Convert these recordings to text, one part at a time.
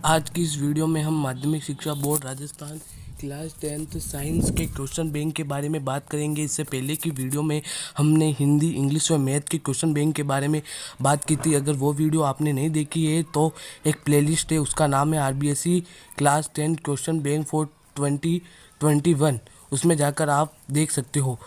आज की इस वीडियो में हम माध्यमिक शिक्षा board Rajasthan class 10th science के क्वेश्चन बैंक के बारे में बात करेंगे। इससे पहले की वीडियो में हमने हिंदी, इंग्लिश और मैथ के क्वेश्चन बैंक के बारे में बात की थी। अगर वो वीडियो आपने नहीं देखी है तो एक प्लेलिस्ट है, उसका नाम है RBSE class 10 question bank for 2021। उसमें जाकर आप देख सकते हो।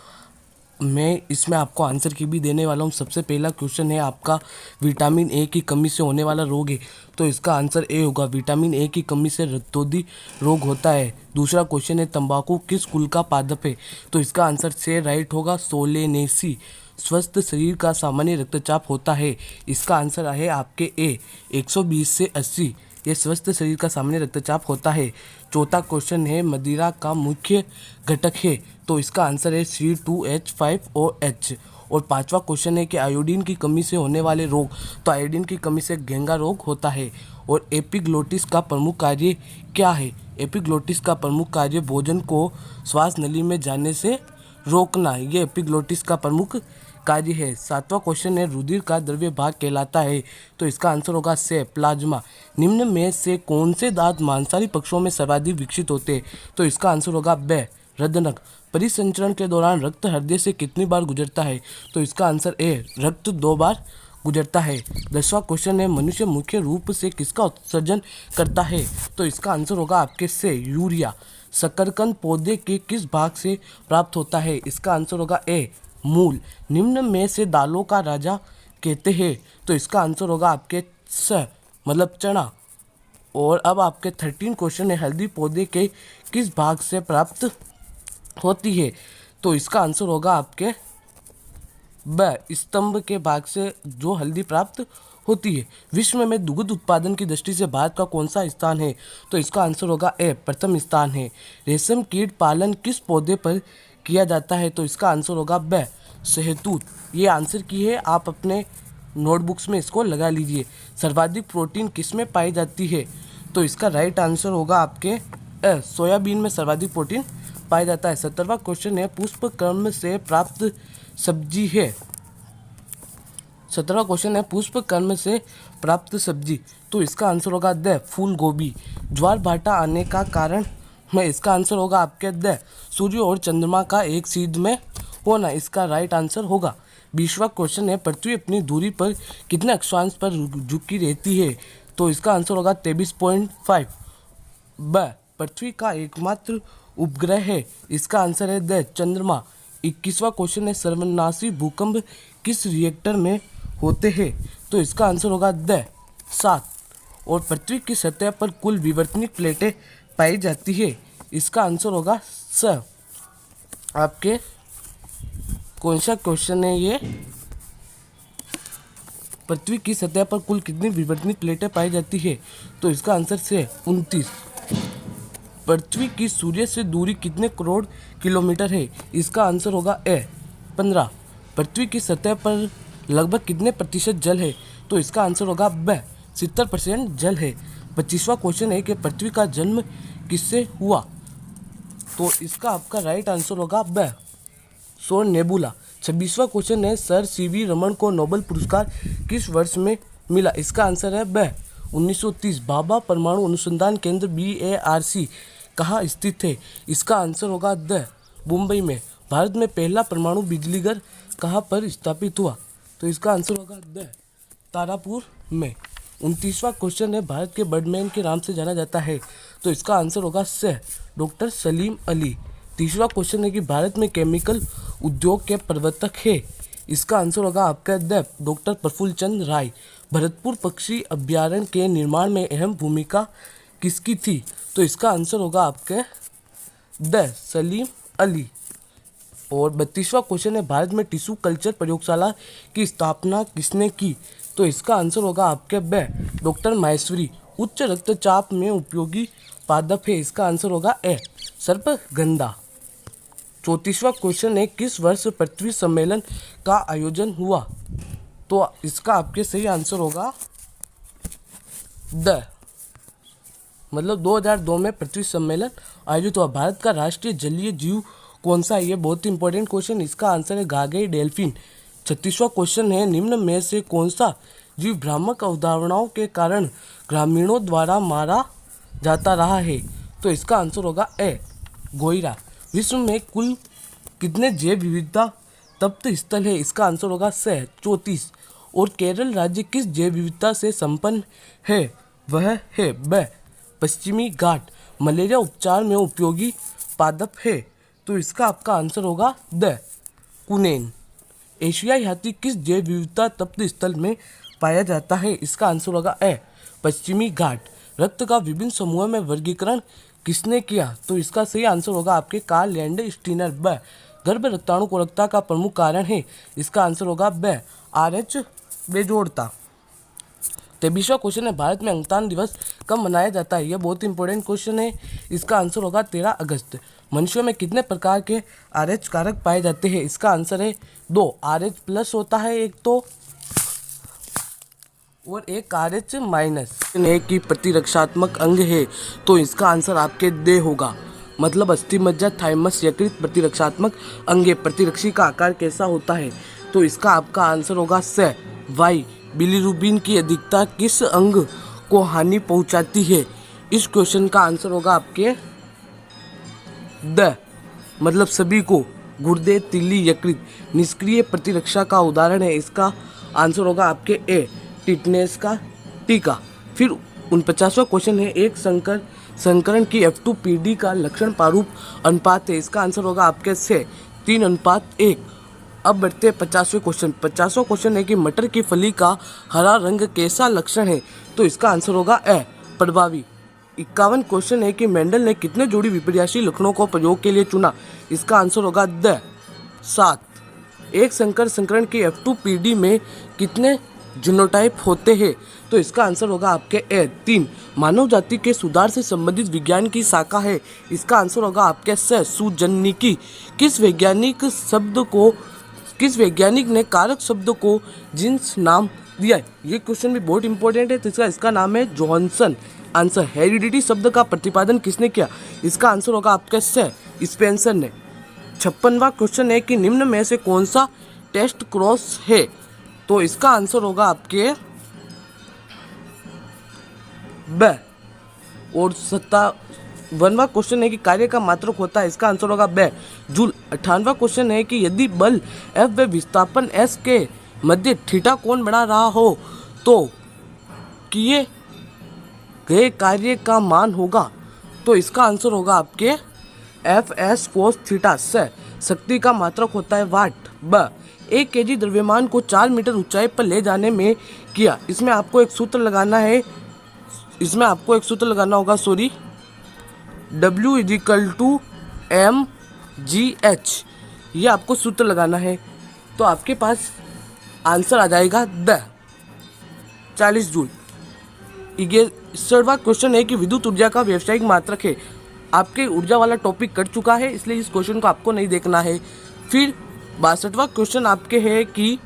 मैं इसमें आपको आंसर की भी देने वाला हूँ। सबसे पहला क्वेश्चन है आपका, विटामिन ए की कमी से होने वाला रोग है, तो इसका आंसर ए होगा। विटामिन ए की कमी से रक्तोदी रोग होता है। दूसरा क्वेश्चन है, तंबाकू किस कुल का पादप है, तो इसका आंसर से राइट होगा, सोलेनेसी। स्वस्थ शरीर का सामान्य रक्तचाप होता है, इसका आंसर है आपके ए, 120 से 80। ये स्वस्थ शरीर का सामान्य रक्तचाप होता है। चौथा क्वेश्चन है, मदिरा का मुख्य घटक है, तो इसका आंसर है C2H5OH। और पांचवा क्वेश्चन है कि आयोडीन की कमी से होने वाले रोग, तो आयोडीन की कमी से घेंगा रोग होता है। और एपिग्लोटिस का प्रमुख कार्य क्या है? एपिग्लोटिस का प्रमुख कार्य भोजन को श्वास नली में जाने से रोकना, ये एपिग्लोटिस का प्रमुख कार्य है। सातवां क्वेश्चन है, रुधिर का द्रव्य भाग कहलाता है, तो इसका आंसर होगा से प्लाज्मा। निम्न में से कौन से दांत मांसाहारी पक्षियों में सर्वाधिक विकसित होते हैं, तो इसका आंसर होगा बे, हृदनक। परिसंचरण के दौरान रक्त हृदय से कितनी बार गुजरता है, तो इसका आंसर ए, रक्त 2 बार गुजरता है। 10वां क्वेश्चन है, मनुष्य मुख्य रूप से किसका उत्सर्जन करता है, तो इसका आंसर होगा आपके से यूरिया। शकरकंद पौधे के किस भाग से प्राप्त होता है, इसका आंसर होगा ए, मूल। निम्न में से दालों का राजा कहते हैं, तो इसका आंसर होगा आपके स, मतलब चना। और अब आपके 13 क्वेश्चन है, हल्दी पौधे के किस भाग से प्राप्त होती है, तो इसका आंसर होगा आपके ब, स्तंभ के भाग से जो हल्दी प्राप्त होती है। विश्व में दुग्ध उत्पादन की दृष्टि से भारत का कौन सा स्थान है, तो इसका आंसर होगा ए, प्रथम स्थान है। रेशम कीट पालन किस पौधे पर किया जाता है, तो इसका आंसर होगा ब, शहतूत। ये आंसर की है, आप अपने नोटबुक्स में इसको लगा लीजिए। सर्वाधिक प्रोटीन किस में पाई जाती है, तो इसका राइट आंसर होगा आपके सोयाबीन में सर्वाधिक प्रोटीन पाया जाता है। 17वां क्वेश्चन है, पुष्प कर्म से प्राप्त सब्जी है। 17वां क्वेश्चन है, पुष्प कर्म से प्राप्त सब्जी, तो इसका आंसर होगा द, फूल गोभी। ज्वार भाटा आने का कारण में इसका आंसर होगा आपके द, सूर्य और चंद्रमा का एक सीध में होना, इसका राइट आंसर होगा। 20वां क्वेश्चन है, पृथ्वी अपनी दूरी पर कितने अक्षांश पर झुकी रहती है, तो इसका आंसर होगा 23.5। ब, पृथ्वी का एकमात्र उपग्रह है, इसका आंसर है द, चंद्रमा। 21वां क्वेश्चन है, सर्वनाशी भूकंप किस रिएक्टर में होते हैं, तो इसका आंसर होगा द, 7। और पृथ्वी की सतह पर कुल विवर्तनिक प्लेटें पाई जाती है, इसका आंसर होगा स। आपके कौन सा क्वेश्चन है ये? पृथ्वी की सतह पर कुल कितनी विवर्तनिक प्लेटें पाई जाती है, तो इसका आंसर से 29। पृथ्वी की सूर्य से दूरी कितने करोड़ किलोमीटर है, इसका आंसर होगा ए, 15। पृथ्वी की सतह पर लगभग कितने प्रतिशत जल है, तो इसका आंसर होगा ब, 70% जल है। 25वां क्वेश्चन है कि पृथ्वी का जन्म किससे हुआ, तो इसका आपका राइट आंसर होगा ब, सौर नेबुला। 26वां क्वेश्चन है, सर CV रमन को नोबेल पुरस्कार किस वर्ष में मिला, इसका आंसर है ब, 1930। भाभा परमाणु अनुसंधान केंद्र BARC कहाँ स्थित है, इसका आंसर होगा द, मुंबई में। भारत में पहला परमाणु बिजलीघर कहाँ पर स्थापित हुआ, तो इसका आंसर होगा द, तारापुर में। 29वां क्वेश्चन है, भारत के बर्डमैन के नाम से जाना जाता है, तो इसका आंसर होगा स, डॉक्टर सलीम अली। 30वां क्वेश्चन है कि भारत में केमिकल उद्योग के प्रवर्तक है, इसका आंसर होगा आपका द, डॉक्टर प्रफुल्ल चंद्र राय। भरतपुर पक्षी अभ्यारण्य के निर्माण में अहम भूमिका किसकी थी, तो इसका आंसर होगा आपके द, सलीम अली। और 32वां क्वेश्चन है, भारत में टिश्यू कल्चर प्रयोगशाला की स्थापना किसने की, तो इसका आंसर होगा आपके ब, डॉक्टर माहेश्वरी। उच्च रक्तचाप में उपयोगी पादप है, इसका आंसर होगा ए, सर्पगंधा। 34वां क्वेश्चन है, किस वर्ष पृथ्वी सम्मेलन का आयोजन हुआ, तो इसका आपके सही आंसर होगा द, मतलब 2002 में पृथ्वी सम्मेलन आयोजित हुआ। भारत का राष्ट्रीय जलीय जीव कौन सा है, ये बहुत इंपॉर्टेंट क्वेश्चन, इसका आंसर है घाघे डेल्फिन। 36वां क्वेश्चन है, निम्न में से कौन सा जीव भ्रामक अवधारणाओं के कारण ग्रामीणों द्वारा मारा जाता रहा है? तो इसका आंसर होगा ए गोइरा। विश्व में कुल कितने जैव विविधता तप्त स्थल है? इसका आंसर होगा स 34। और केरल राज्य किस जैव विविधता से संपन्न है? वह है ब पश्चिमी घाट। मलेरिया उपचार में उपयोगी पादप है? तो इसका आपका आंसर होगा द कुनेन। एशियाई हाथी किस जैव विविधता तप्त स्थल में पाया जाता है? इसका आंसर होगा ए पश्चिमी घाट। रक्त का विभिन्न समूहों में वर्गीकरण किसने किया? तो इसका सही आंसर होगा आपके कार्ल लैंडस्टीनर। ब गर्भ रक्ताणुकोलकता का प्रमुख कारण है? इसका आंसर होगा ब RH बेजोड़ता। 23वां क्वेश्चन है, भारत में अंगदान दिवस कब मनाया जाता है? यह बहुत इंपॉर्टेंट क्वेश्चन है। इसका आंसर होगा 13 अगस्त। मनुष्यों में कितने प्रकार के RH कारक पाए जाते हैं? इसका आंसर है 2। RH प्लस होता है एक तो, और एक RH माइनस की प्रतिरक्षात्मक अंग है। तो इसका आंसर आपके दे होगा, मतलब अस्थि मज्जा थाइमस यकृत प्रतिरक्षात्मक अंग। प्रतिरक्षी का आकार कैसा होता है? तो इसका आपका आंसर होगा स वाई। बिलीरुबिन की अधिकता किस अंग को हानि पहुंचाती है? इस क्वेश्चन का आंसर होगा आपके द, मतलब सभी को। गुर्दे, तिल्ली, यकृत निष्क्रिय प्रतिरक्षा का उदाहरण है। इसका आंसर होगा आपके ए टिटनेस का टीका। फिर 49वां क्वेश्चन है, एक संकरण की F2PD का लक्षण प्रारूप अनुपात है? इसका आंसर होगा आपके से 3:1। अब बढ़ते हैं 50वें क्वेश्चन। 50वां क्वेश्चन है कि मटर की फली का हरा रंग कैसा लक्षण है? तो इसका आंसर होगा ए प्रभावी। 51 क्वेश्चन है कि मेंडल ने कितने जोड़ी विपर्यासी लक्षणों को प्रयोग के लिए चुना? इसका आंसर होगा द 7। एक संकरण की F2PD में कितने जीनोटाइप होते हैं? तो इसका आंसर होगा आपके ए 3। मानव जाति के सुधार से संबंधित विज्ञान की शाखा है? इसका आंसर होगा आपके स सुजननिकी। किस वैज्ञानिक ने कारक शब्द को जीन्स नाम दिया है? ये क्वेश्चन भी बहुत इंपॉर्टेंट है। तो इसका नाम है जॉनसन। आंसर हेरिडिटी शब्द का प्रतिपादन किसने किया? इसका आंसर होगा आपके स स्पेंसर ने। 56वां क्वेश्चन है कि निम्न में से कौन सा टेस्ट क्रॉस है? तो इसका आंसर होगा आपके ब। और 57वां क्वेश्चन है कि कार्य का मात्रक होता है? इसका आंसर होगा ब जूल। 58वां क्वेश्चन है कि यदि बल F व विस्थापन S के मध्य थीटा कोण बना रहा हो तो किए गए कार्य का मान होगा? तो इसका आंसर होगा आपके FS cos थीटा। स शक्ति का मात्रक होता है वाट। ब 1 kg द्रव्यमान को 4 मीटर ऊंचाई पर ले जाने में किया। इसमें आपको एक सूत्र लगाना होगा W = mgh। ये आपको सूत्र लगाना है। तो आपके पास आंसर आ जाएगा द 40 जूल। 61वां क्वेश्चन है कि विद्युत ऊर्जा का व्यावसायिक मात्रक है? आपके ऊर्जा वाला टॉपिक कट चुका है, इसलिए इस क्वेश्चन को आपको नहीं देखना है। फिर 62वां क्वेश्चन आपके है कि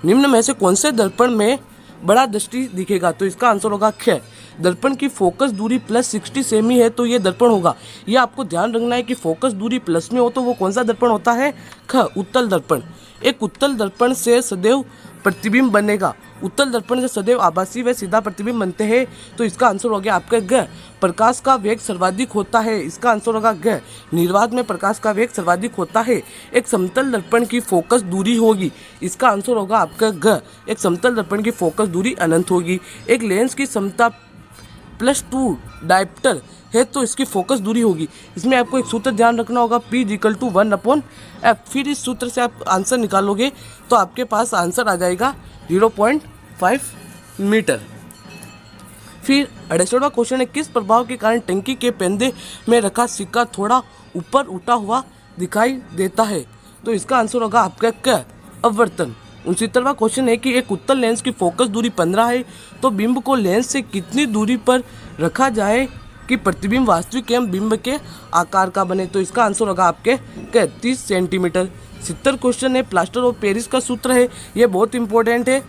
निम्न में से कौन से दर्पण में बड़ा दृष्टि दिखेगा? तो इसका आंसर होगा ख। दर्पण की फोकस दूरी +60 सेमी है तो ये दर्पण होगा। ये आपको ध्यान रखना है कि फोकस दूरी प्लस में हो तो वो कौन सा दर्पण होता है? ख उत्तल दर्पण। एक उत्तल दर्पण से सदैव प्रतिबिंब बनेगा। उत्तल दर्पण से सदैव आभासी व सीधा प्रतिबिंब बनते हैं। तो इसका आंसर हो गया आपका ग। प्रकाश का वेग सर्वाधिक होता है? इसका आंसर होगा ग। निर्वात में प्रकाश का वेग सर्वाधिक होता है। एक समतल दर्पण की फोकस दूरी होगी? इसका आंसर होगा आपका ग। एक समतल दर्पण की फोकस दूरी अनंत होगी। एक लेंस की समता +2 डायप्टर है तो इसकी फोकस दूरी होगी। इसमें आपको एक सूत्र ध्यान रखना होगा P = 1/f। फिर इस सूत्र से आप आंसर निकालोगे तो आपके पास आंसर आ जाएगा 0.5 मीटर। फिर 68वां क्वेश्चन है, किस प्रभाव के कारण टंकी के पेंदे में रखा सिक्का थोड़ा ऊपर उठा हुआ दिखाई देता है? तो इसका आंसर होगा आपका क अपवर्तन। 69वां क्वेश्चन है कि एक उत्तल लेंस की फोकस दूरी 15 है तो बिंब को लेंस से कितनी दूरी पर रखा जाए कि प्रतिबिंब वास्तविक एवं बिंब के आकार का बने? तो इसका आंसर होगा आपके 30 सेंटीमीटर। 70 क्वेश्चन है, प्लास्टर ऑफ पेरिस का सूत्र है, ये बहुत इंपॉर्टेंट है।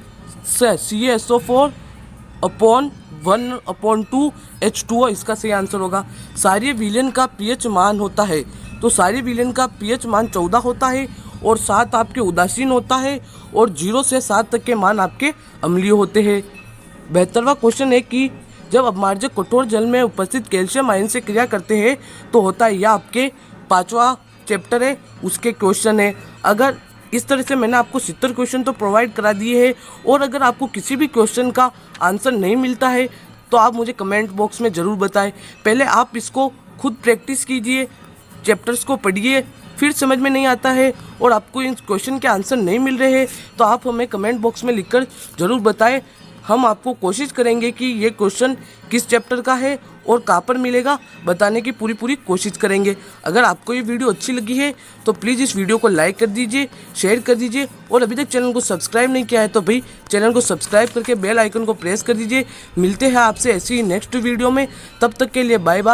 CaSO4/1/2H2O इसका सही आंसर होगा। सारे विलेन का pH मान होता है? तो सारे विलेन का pH मान 14 होता है और 7 आपके उदासीन होता है और 0 से 7 तक के मान आपके अम्लीय होते हैं। 72वां क्वेश्चन है कि जब अपमार्जक कठोर जल में उपस्थित कैल्शियम आयन से क्रिया करते हैं तो होता है, यह आपके 5वां चैप्टर है उसके क्वेश्चन है। अगर इस तरह से मैंने आपको 70 क्वेश्चन तो प्रोवाइड करा दिए हैं और अगर आपको किसी भी क्वेश्चन का आंसर नहीं मिलता है तो आप मुझे कमेंट बॉक्स में ज़रूर बताएं। पहले आप इसको खुद प्रैक्टिस कीजिए, चैप्टर्स को पढ़िए, फिर समझ में नहीं आता है और आपको इन क्वेश्चन के आंसर नहीं मिल रहे हैं तो आप हमें कमेंट बॉक्स में लिखकर ज़रूर बताएं। हम आपको कोशिश करेंगे कि ये क्वेश्चन किस चैप्टर का है और कहाँ पर मिलेगा बताने की पूरी कोशिश करेंगे। अगर आपको ये वीडियो अच्छी लगी है तो प्लीज़ इस वीडियो को लाइक कर दीजिए, शेयर कर दीजिए और अभी तक चैनल को सब्सक्राइब नहीं किया है तो भाई चैनल को सब्सक्राइब करके बेल आइकन को प्रेस कर दीजिए। मिलते हैं आपसे ऐसी ही नेक्स्ट वीडियो में, तब तक के लिए बाय बाय।